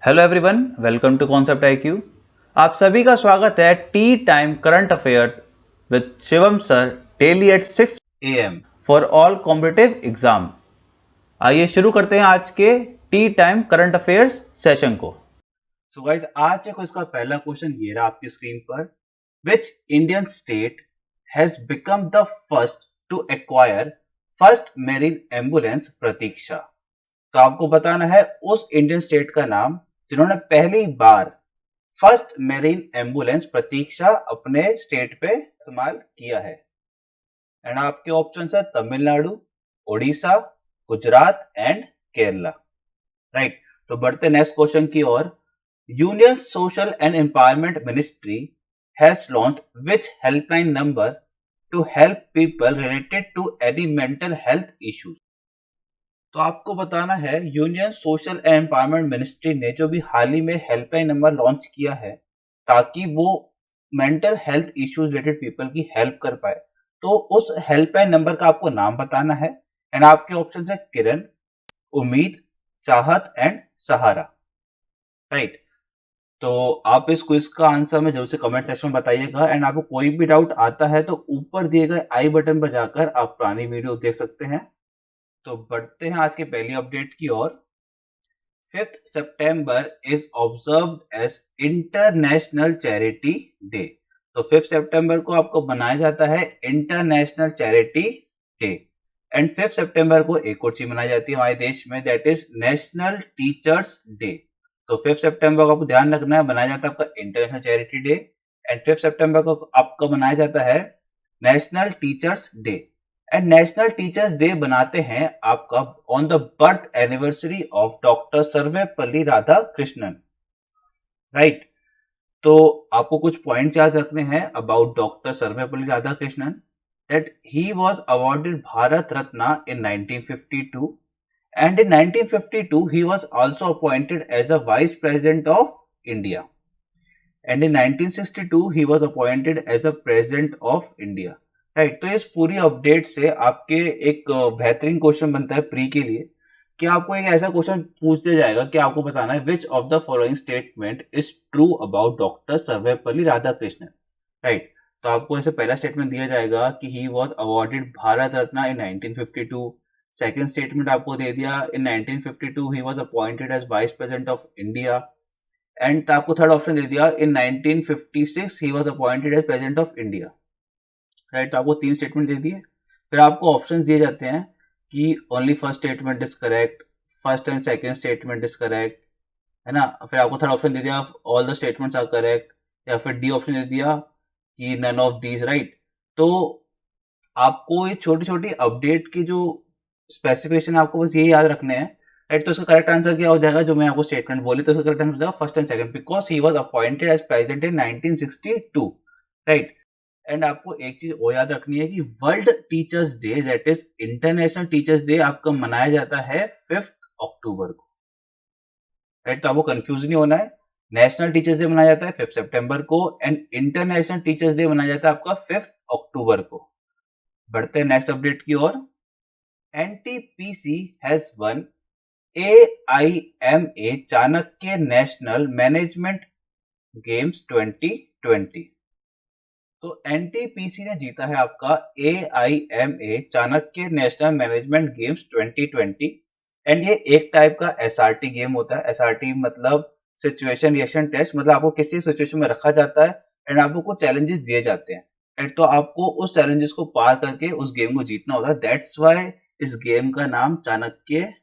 Hello everyone, welcome to concept IQ। आप सभी का स्वागत है tea time current affairs with Shivam sir daily at 6 AM for all competitive exam. आइए शुरू करते हैं आज के tea time current affairs session को। सो गाइस, आज देखो इसका पहला क्वेश्चन ये रहा आपकी स्क्रीन पर। Which Indian state has become the first to acquire first marine ambulance Prateeksha. तो आपको बताना है उस इंडियन स्टेट का नाम जिन्होंने पहली बार फर्स्ट मेरीन एम्बुलेंस प्रतीक्षा अपने स्टेट पे इस्तेमाल किया है। एंड आपके ऑप्शन है तमिलनाडु, ओडिशा, गुजरात एंड केरला। राइट, तो बढ़ते नेक्स्ट क्वेश्चन की ओर। Union social and empowerment ministry has launched which helpline number to help people related to any mental health issues. तो आपको बताना है union social and empowerment ministry ने जो भी हाल ही में हेल्पलाइन नंबर लॉन्च किया है ताकि वो mental health issues related people की हेल्प कर पाए, तो उस हेल्पलाइन नंबर का आपको नाम बताना है। एंड आपके ऑप्शन है किरण, उम्मीद, चाहत एंड सहारा। राइट, तो आप इस क्विज का आंसर में जरूर से कमेंट सेक्शन में बताइएगा। एंड आपको कोई भी डाउट आता है तो ऊपर दिए गए आई बटन पर जाकर आप पुरानी वीडियो देख सकते हैं। तो बढ़ते हैं आज के पहली अपडेट की ओर। 5th September is observed as international charity day. तो 5th सितंबर को आपको मनाया जाता है international charity day. And 5th सितंबर को एक और चीज मनाई जाती है हमारे देश में, that is national teachers day. तो 5th सितंबर को आपको ध्यान रखना है, बनाया जाता है आपका international charity day. And 5th सितंबर को आपका बनाया जाता है national teachers day. And national teachers day बनाते हैं आपका on the birth anniversary of doctor Sarvepalli Radhakrishnan. Right, तो आपको कुछ पॉइंट्स याद रखने हैं about doctor Sarvepalli Radhakrishnan. That he was awarded Bharat Ratna in 1952 and in 1952 he was also appointed as a vice president of India and in 1962 he was appointed as a president of India। Right, तो इस पूरी update से आपके एक बेहतरीन question बनता है pre के लिए कि आपको एक ऐसा क्वेश्चन पूछ दिया जाएगा कि आपको बताना है which of the following statement is true about doctor Sarvepalli Radhakrishnan. Right, तो आपको ऐसे पहला स्टेटमेंट दिया जाएगा कि he was awarded Bharat Ratna in 1952। Second statement आपको दे दिया in 1952 he was appointed as vice president of India. And आपको थर्ड ऑप्शन दे दिया in 1956 he was appointed as president of India. Right, तो आपको तीन स्टेटमेंट दे दिए। फिर आपको ऑप्शन दिए जाते हैं कि only first statement is correct, first and second statement is correct, है ना। फिर आपको थर्ड ऑप्शन दे दिया all the statements are correct, या फिर डी ऑप्शन दे दिया कि नन ऑफ दीज। राइट, तो आपको ये छोटी छोटी अपडेट की जो स्पेसिफिकेशन आपको बस यही याद रखने हैं। राइट, तो इसका करेक्ट आंसर क्या हो जाएगा, जो मैं आपको स्टेटमेंट बोली तो इसका करेक्ट आंसर हो जाएगा first and second, because he was appointed as president in 1962। Right, and आपको एक चीज और याद रखनी है कि world teachers day that is international teachers day आपका मनाया जाता है 5th अक्टूबर को। राइट, तो आपको कंफ्यूज नहीं होना है। नेशनल टीचर्स डे मनाया जाता है 5th सितंबर को एंड इंटरनेशनल टीचर्स डे मनाया जाता है आपका 5th अक्टूबर को। बढ़ते हैं नेक्स्ट अपडेट की ओर। NTPC has won AIMA Chanakya national management games 2020। तो एनटीपीसी ने जीता है आपका AIMA Chanakya national management games 2020। And ये एक टाइप का SRT गेम होता है। SRT मतलब सिचुएशन रिएक्शन टेस्ट, मतलब आपको किसी सिचुएशन में रखा जाता है एंड आपको कुछ चैलेंजेस दिए जाते हैं एंड तो आपको उस चैलेंजेस को पार करके उस गेम को जीतना होता है। दैट्स वाई इस गेम का नाम चाणक्य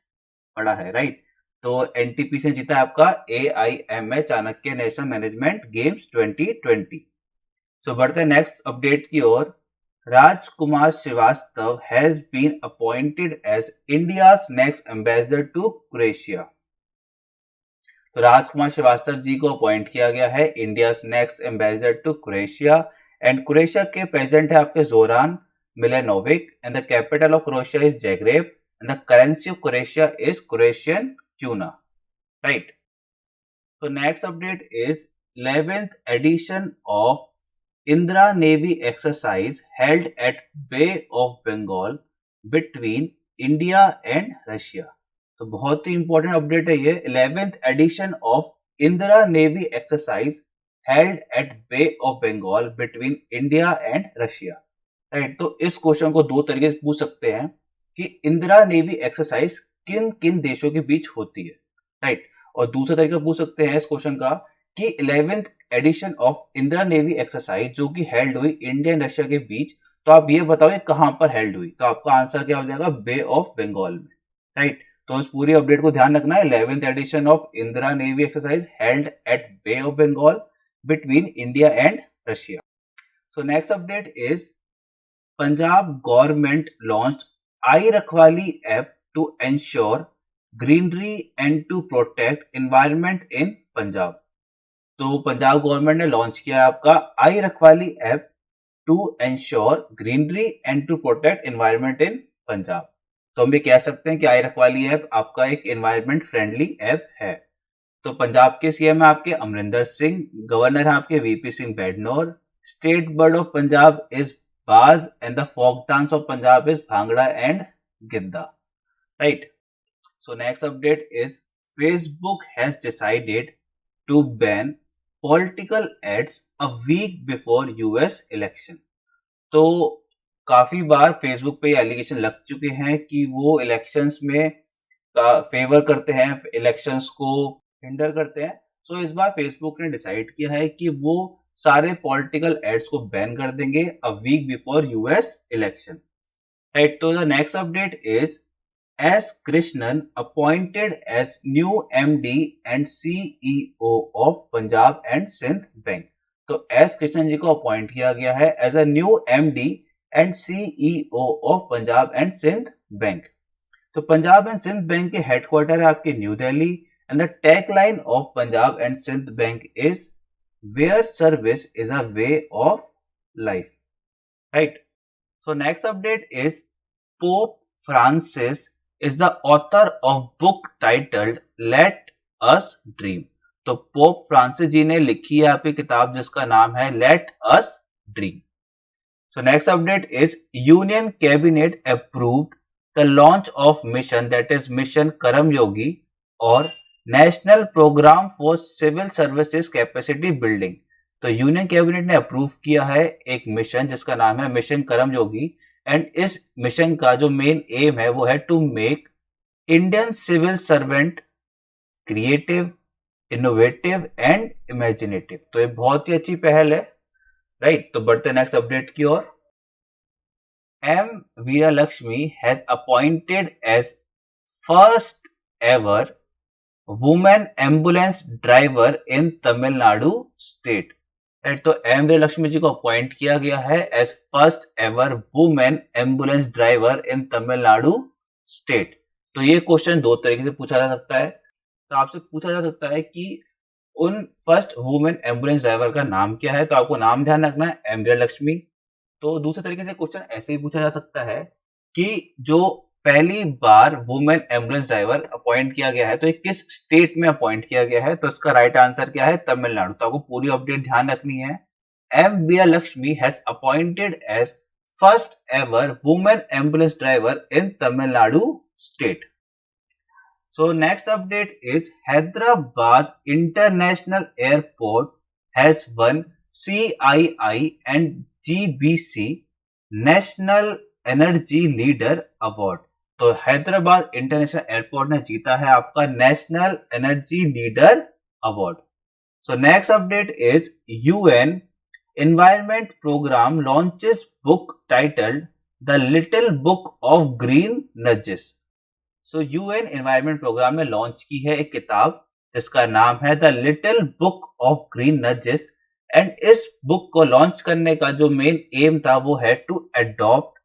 पड़ा है। राइट, तो एनटीपीसी ने जीता है आपका AIMA Chanakya national management games 2020। So बढ़ते हैं नेक्स्ट अपडेट की ओर। Rajkumar Shrivastava has been appointed as India's next ambassador to Croatia. तो राजकुमार श्रीवास्तव जी को अपॉइंट किया गया है India's next ambassador to Croatia. And Croatia के प्रेसिडेंट है आपके Zoran Milanovic and the capital of Croatia is Zagreb and the currency of Croatia is Croatian kuna. Right, तो next update is 11th edition of Indra Navy exercise held at Bay of Bengal between India and Russia। तो बहुत ही important update है ये। 11th edition of Indira navy exercise held at bay of Bengal between India and Russia. Right, तो इस question को दो तरीके से पूछ सकते हैं कि इंदिरा नेवी एक्सरसाइज किन किन देशों के बीच होती है। राइट, और दूसरा तरीका पूछ सकते हैं इस क्वेश्चन का कि 11th edition of Indira navy exercise जो कि हेल्ड हुई इंडिया एंड रशिया के बीच, तो आप ये बताओ ये कहां पर हेल्ड हुई। तो आपका आंसर क्या हो जाएगा, बे ऑफ बंगाल में। राइट, तो इस पूरी अपडेट को ध्यान रखना है। 11th edition of Indira navy exercise held at bay of Bengal between India and Russia. So next update is Punjab government launched I Rakhwali app to ensure greenery and to protect environment in Punjab. तो Punjab government ने launch किया है आपका I Rakhwali app to ensure greenery and to protect environment in Punjab. तो हम ये कह सकते हैं कि आई रखवाली ऐप आपका एक एनवायरनमेंट फ्रेंडली ऐप है। तो पंजाब के सीएम है आपके अमरिंदर सिंह, गवर्नर है आपके VP Singh Badnore, state bird of Punjab is baaz and the folk dance of Punjab is bhangra and giddha. Right, so next update is Facebook has decided to ban political ads a week before US election. तो काफी बार Facebook पे allegation लग चुके हैं कि वो elections में favour करते हैं, इलेक्शंस को हिंडर करते हैं। सो इस बार फेसबुक ने डिसाइड किया है कि वो सारे पॉलिटिकल एड्स को बैन कर देंगे a week before US election. Right, तो the next update is S Krishnan appointed as new MD and CEO of Punjab and Sind bank. तो एस कृष्णन जी को अपॉइंट किया गया है as a new MD and CEO of Punjab and Sind bank. तो Punjab and Sind bank के headquarter है आपके new Delhi and the tagline of Punjab and Sind bank is where service is a way of life. Right, so next update is pope Francis is the author of book titled Let Us Dream। तो pope Francis जी ने लिखी है आपकी किताब जिसका नाम है Let Us Dream। So next update is Union Cabinet approved the launch of mission that is Mission Karam Yogi और National Program for Civil Services Capacity Building। तो यूनियन कैबिनेट ने अप्रूव किया है एक मिशन जिसका नाम है मिशन करम योगी एंड इस मिशन का जो मेन एम है वो है to make Indian civil servant creative, innovative and imaginative. तो ये बहुत ही अच्छी पहल है। राइट, तो बढ़ते नेक्स्ट अपडेट की ओर। M Veeralakshmi has appointed as first ever women ambulance driver in Tamil Nadu state. Right, तो एम वीरालक्ष्मी जी को अपॉइंट किया गया है as first ever women ambulance driver in Tamil Nadu state. तो ये क्वेश्चन दो तरीके से पूछा जा सकता है। तो आपसे पूछा जा सकता है कि उन फर्स्ट वुमेन एम्बुलेंस ड्राइवर का नाम क्या है। तो आपको नाम ध्यान रखना है, एम वीरालक्ष्मी। तो दूसरे तरीके से क्वेश्चन ऐसे ही पूछा जा सकता है कि जो पहली बार वुमेन एम्बुलेंस ड्राइवर अपॉइंट किया गया है तो ये किस स्टेट में अपॉइंट किया गया है। तो इसका राइट आंसर क्या है, तमिलनाडु। तो आपको पूरी अपडेट ध्यान रखनी है। M Veeralakshmi has appointed as first ever women ambulance driver in Tamil Nadu state. So next update is Hyderabad International Airport has won CII and GBC National Energy Leader Award। तो हैदराबाद इंटरनेशनल एयरपोर्ट ने जीता है आपका national energy leader award. So next update is UN environment programme launches book titled the little book of green nudges. So UN environment programme ने launch की है एक किताब जिसका नाम है the little book of green nudges and इस book को लॉन्च करने का जो मेन एम था वो है to adopt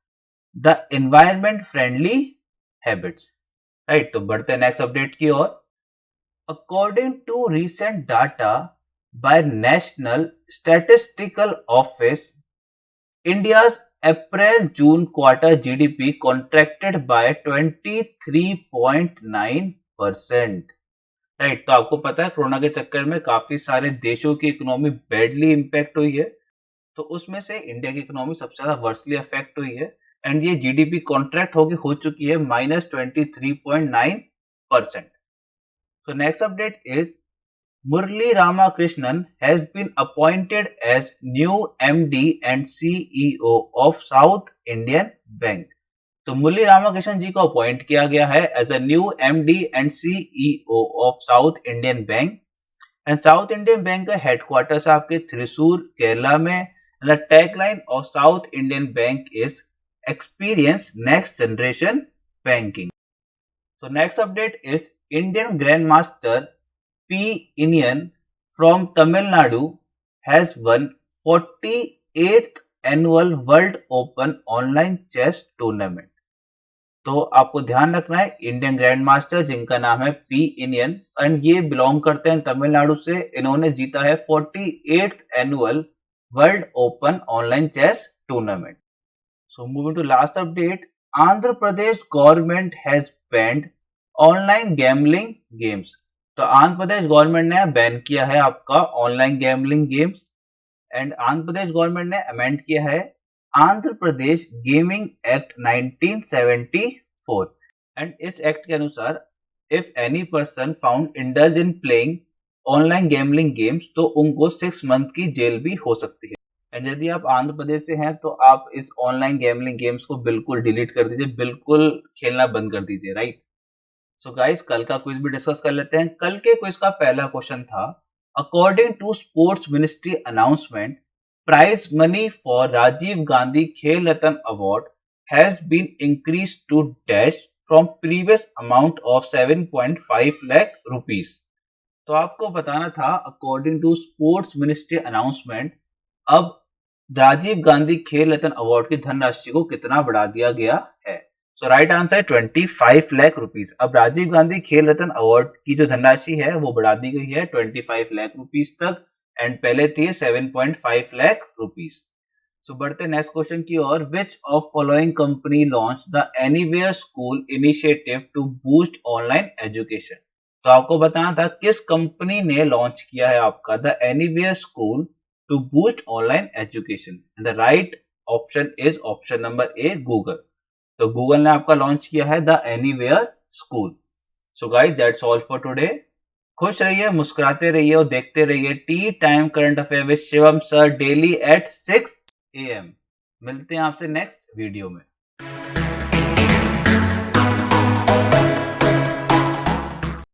the environment friendly habits. Right, तो बढ़ते हैं नेक्स्ट अपडेट की ओर। According to recent data by national statistical office, India's April June quarter GDP contracted by 23.9%। Right, तो आपको पता है कोरोना के चक्कर में काफी सारे देशों की इकोनॉमी बैडली इंपैक्ट हुई है, तो उसमें से इंडिया की इकोनॉमी सबसे ज्यादा वर्सली अफेक्ट हुई है एंड ये जीडीपी कॉन्ट्रैक्ट हो चुकी है -23.9% So next update is Murali Ramakrishnan has been appointed as new MD and CEO of South Indian Bank. तो मुरली रामाकृष्णन जी को अपॉइंट किया गया है as a new MD and CEO of South Indian Bank and South Indian Bank का headquarters आपके थ्रिसूर केरला में and the tagline of South Indian Bank is experience next generation banking. So next update is Indian Grandmaster P. Inian from Tamil Nadu has won 48th annual World Open Online Chess Tournament. तो आपको ध्यान रखना है Indian grand master जिनका नाम है P Iniyan and ये belong करते हैं तमिलनाडु से. इन्होंने जीता है 48th annual world open online chess tournament. So moving to last update, Andhra Pradesh government has banned online gambling games. तो आंध्र प्रदेश गवर्नमेंट ने बैन किया है आपका online gambling games and Andhra Pradesh government ने अमेंड किया है Andhra Pradesh gaming act 1974 and इस एक्ट के अनुसार if any person found indulge in playing online gambling games तो उनको 6 मंथ की जेल भी हो सकती है. एंड यदि आप आंध्र प्रदेश से हैं तो आप इस ऑनलाइन गैम्बलिंग गेम्स को बिल्कुल डिलीट कर दीजिए, बिल्कुल खेलना बंद कर दीजिए, राइट. सो गाइस कल का क्विज भी डिस्कस कर लेते हैं. कल के क्विज का पहला क्वेश्चन था, according to sports ministry announcement, prize money for Rajiv Gandhi Khel Ratan Award has been increased to dash from previous amount of 7.5 lakh rupees. तो आपको बताना था according to sports ministry announcement अब राजीव गांधी खेल रत्न award की धनराशि को कितना बढ़ा दिया गया है. सो राइट आंसर है 25 लाख रुपीज. अब राजीव गांधी खेल रत्न अवार्ड की जो धनराशि है वो बढ़ा दी गई है 25 लाख रुपीज तक एंड पहले थी 7.5 लाख रुपीज. सो बढ़ते नेक्स्ट क्वेश्चन की ओर. Which of following company launch the anywhere school initiative to boost online education. तो आपको बताना था किस कंपनी ने लॉन्च किया है आपका the anywhere school to boost online education. The right option is option number A, Google. तो गूगल ने आपका लॉन्च किया है the anywhere school. So guys that's all for today. खुश रहिए, मुस्कुराते रहिए और देखते रहिए T time current affair with Shivam sir daily at 6 AM. मिलते हैं आपसे नेक्स्ट वीडियो में.